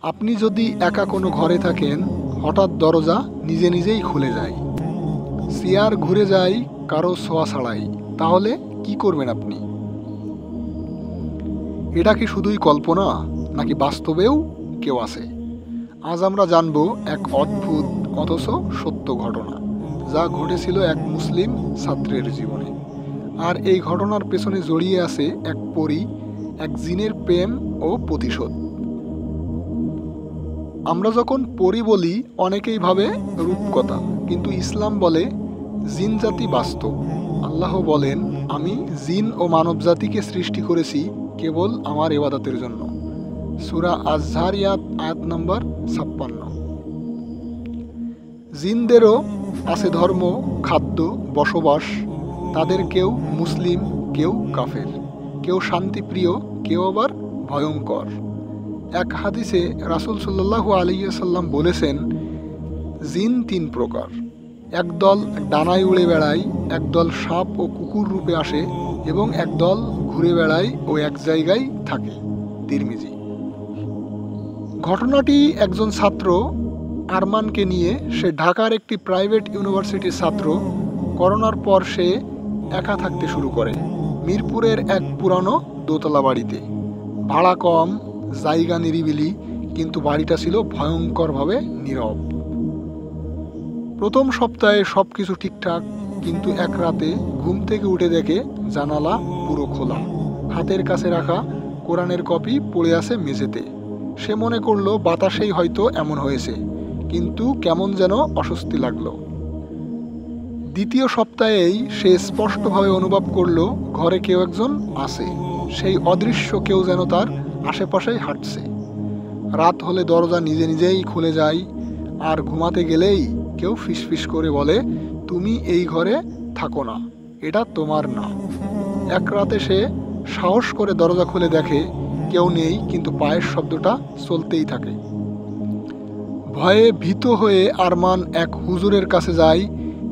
আপনি যদি একা কোনো ঘরে থাকেন, হঠাৎ দরজা নিজে নিজেই খুলে যায়, চেয়ার ঘুরে যায় কারো ছোঁয়া ছাড়াই, তাহলে কি করবেন আপনি? এটা কি শুধুই কল্পনা, নাকি বাস্তবেও কেউ আছে? আজ আমরা জানব এক অদ্ভুত অথচ সত্য ঘটনা, যা ঘটেছিল এক মুসলিম ছাত্রের জীবনে। আর এই ঘটনার পেছনে জড়িয়ে আছে এক পরী, এক জিনের প্রেম ও প্রতিশোধ। আমরা যখন পরী বলি, অনেকেই ভাবে রূপকথা, কিন্তু ইসলাম বলে জিন জাতি বাস্তব। আল্লাহ বলেন, আমি জিন ও মানব জাতিকে সৃষ্টি করেছি কেবল আমার ইবাদতের জন্য। সূরা আয-যারিয়াত আয়াত নম্বর ৫৬। জিনদেরও আছে ধর্ম, খাদ্য, বসবাস। তাদের কেউ মুসলিম, কেউ কাফের, কেউ শান্তিপ্রিয়, কেউ আবার ভয়ঙ্কর। এক হাদিসে রাসূল সাল্লাল্লাহু আলাইহি ওয়াসাল্লাম বলেছেন, জিন তিন প্রকার। একদল ডানায় উড়ে বেড়ায়, একদল সাপ ও কুকুর রূপে আসে, এবং একদল ঘুরে বেড়ায় ও এক জায়গায় থাকে। তিরমিজি। ঘটনাটি একজন ছাত্র আরমানকে নিয়ে। সে ঢাকার একটি প্রাইভেট ইউনিভার্সিটির ছাত্র। করোনার পর সে একা থাকতে শুরু করে মিরপুরের এক পুরানো দোতলা বাড়িতে। ভাড়া কম, জায়গা নিরিবিলি, কিন্তু বাড়িটা ছিল ভয়ঙ্করভাবে নীরব। প্রথম সপ্তাহে সব কিছু ঠিকঠাক, কিন্তু এক রাতে ঘুম থেকে উঠে দেখে জানালা পুরো খোলা, হাতের কাছে রাখা কোরআনের কপি পড়ে আছে মেঝেতে। সে মনে করলো বাতাসেই হয়তো এমন হয়েছে, কিন্তু কেমন যেন অস্বস্তি লাগলো। দ্বিতীয় সপ্তাহেই সে স্পষ্টভাবে অনুভব করলো ঘরে কেউ একজন আছে। সেই অদৃশ্য কেউ যেন তার আশেপাশেই হাঁটছে। রাত হলে দরজা নিজে নিজেই খুলে যায়, আর ঘুমাতে গেলেই কেউ ফিসফিস করে বলে, তুমি এই ঘরে থাকো না, এটা তোমার না। এক রাতে সে সাহস করে দরজা খুলে দেখে কেউ নেই, কিন্তু পায়ের শব্দটা চলতেই থাকে। ভয়ে ভীত হয়ে আরমান এক হুজুরের কাছে যায়।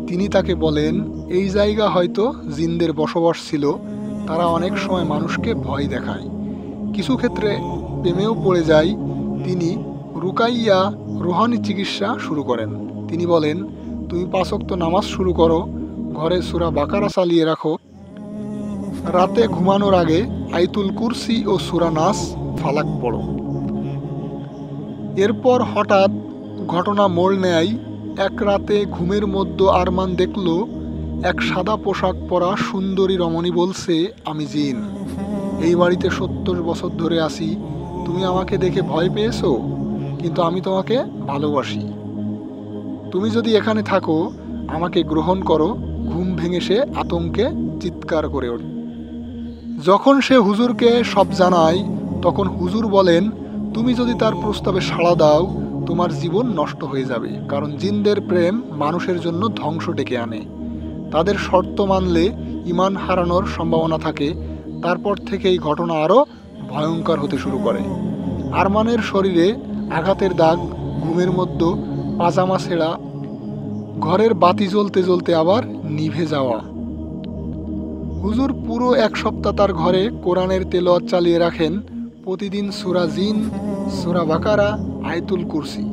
তিনি তাকে বলেন, এই জায়গা হয়তো জিনদের বসবাস ছিল। তারা অনেক সময় মানুষকে ভয় দেখায়, কিছু ক্ষেত্রে প্রেমেও পড়ে যায়। তিনি রুকাইয়া, রুহানি চিকিৎসা শুরু করেন। তিনি বলেন, তুমি ৫ ওয়াক্ত নামাজ শুরু করো, ঘরে সূরা বাকারা চালিয়ে রাখো, রাতে ঘুমানোর আগে আয়াতুল কুরসি ও সূরা নাস, ফালাক পড়ো। এরপর হঠাৎ ঘটনা মোড় নেয়। এক রাতে ঘুমের মধ্যে আরমান দেখল এক সাদা পোশাক পরা সুন্দরী রমণী বলছে, আমি জিন, এই বাড়িতে ৭০ বছর ধরে আছি। তুমি আমাকে দেখে ভয় পেয়েছো, কিন্তু আমি তোমাকে ভালোবাসি। তুমি যদি এখানে থাকো, আমাকে গ্রহণ করো। ঘুম ভেঙে সে আতঙ্কে চিৎকার করে ওঠে। যখন সে হুজুরকে সব জানায়, তখন হুজুর বলেন, তুমি যদি তার প্রস্তাবে সাড়া দাও, তোমার জীবন নষ্ট হয়ে যাবে, কারণ জিনদের প্রেম মানুষের জন্য ধ্বংস ডেকে আনে। তাদের শর্ত মানলে ঈমান হারানোর সম্ভাবনা থাকে। তারপর থেকে এই ঘটনা আরও ভয়ঙ্কর হতে শুরু করে। আরমানের শরীরে আঘাতের দাগ, ঘুমের মধ্যে পাজামা ছেঁড়া, ঘরের বাতি জ্বলতে জ্বলতে আবার নিভে যাওয়া। হুজুর পুরো এক সপ্তাহ তার ঘরে কোরআনের তেলাওয়াত চালিয়ে রাখেন, প্রতিদিন সূরা জিন, সূরা বাকারা, আয়াতুল কুরসি।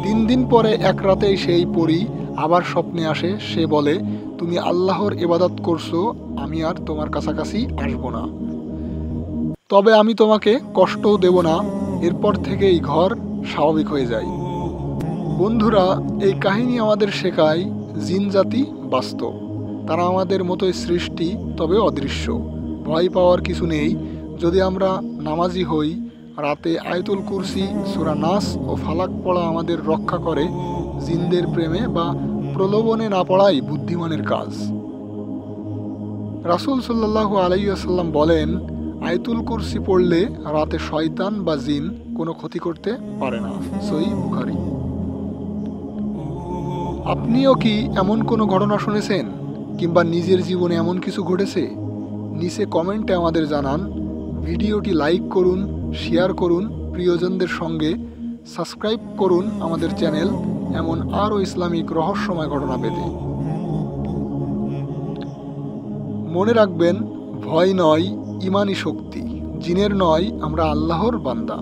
৩ দিন পরে এক রাতেই সেই পরী আবার স্বপ্নে আসে। সে বলে, তুমি আল্লাহর ইবাদত করছো, আমি আর তোমার কাছাকাছি আসবো না, তবে আমি তোমাকে কষ্টও দেব না। এরপর থেকে এই ঘর স্বাভাবিক হয়ে যায়। বন্ধুরা, এই কাহিনী আমাদের শেখায় জিন জাতি বাস্তব। তারা আমাদের মতোই সৃষ্টি, তবে অদৃশ্য। ভয় পাওয়ার কিছু নেই যদি আমরা নামাজি হই। রাতে আয়াতুল কুরসি, সূরা নাস ও ফালাক পড়া আমাদের রক্ষা করে। জিনদের প্রেমে বা প্রলোভনে না পড়াই বুদ্ধিমানের কাজ। রাসূল সাল্লাল্লাহু আলাইহি ওয়াসাল্লাম বলেন, আয়াতুল কুরসি পড়লে রাতে শয়তান বা জিন কোনো ক্ষতি করতে পারে না। সহিহ বুখারী। আপনিও কি এমন কোনো ঘটনা শুনেছেন, কিংবা নিজের জীবনে এমন কিছু ঘটেছে? নিচে কমেন্টে আমাদের জানান। ভিডিওটি লাইক করুন, শেয়ার করুন প্রিয়জনদের সঙ্গে, সাবস্ক্রাইব করুন আমাদের চ্যানেল এমন আরও ইসলামিক রহস্যময় ঘটনা পেতে। মনে রাখবেন, ভয় নয়, ঈমানি শক্তি। জিনের নয়, আমরা আল্লাহর বান্দা।